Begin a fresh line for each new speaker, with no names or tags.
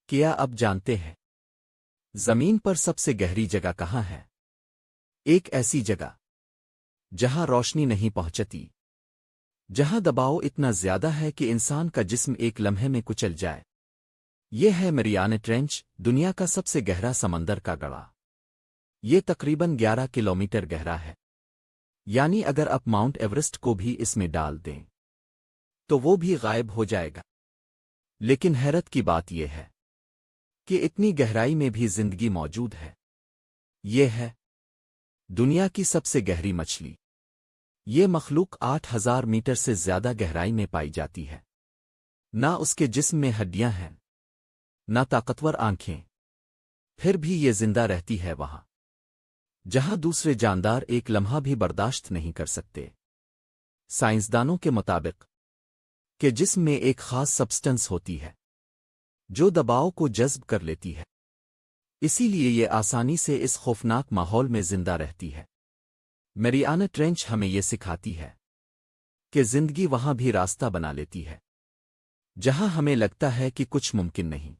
کیا اب جانتے ہیں زمین پر سب سے گہری جگہ کہاں ہے؟ ایک ایسی جگہ جہاں روشنی نہیں پہنچتی، جہاں دباؤ اتنا زیادہ ہے کہ انسان کا جسم ایک لمحے میں کچل جائے۔ یہ ہے میریانا ٹرینچ، دنیا کا سب سے گہرا سمندر کا گڑھا۔ یہ تقریباً 11 کلومیٹر گہرا ہے، یعنی اگر آپ ماؤنٹ ایورسٹ کو بھی اس میں ڈال دیں تو وہ بھی غائب ہو جائے گا۔ لیکن حیرت کی بات یہ ہے کہ اتنی گہرائی میں بھی زندگی موجود ہے۔ یہ ہے دنیا کی سب سے گہری مچھلی۔ یہ مخلوق 8,000 میٹر سے زیادہ گہرائی میں پائی جاتی ہے۔ نہ اس کے جسم میں ہڈیاں ہیں، نہ طاقتور آنکھیں، پھر بھی یہ زندہ رہتی ہے وہاں جہاں دوسرے جاندار ایک لمحہ بھی برداشت نہیں کر سکتے۔ سائنسدانوں کے مطابق کہ جسم میں ایک خاص سبسٹنس ہوتی ہے جو دباؤ کو جذب کر لیتی ہے، اسی لیے یہ آسانی سے اس خوفناک ماحول میں زندہ رہتی ہے۔ میریانا ٹرینچ ہمیں یہ سکھاتی ہے کہ زندگی وہاں بھی راستہ بنا لیتی ہے جہاں ہمیں لگتا ہے کہ کچھ ممکن نہیں۔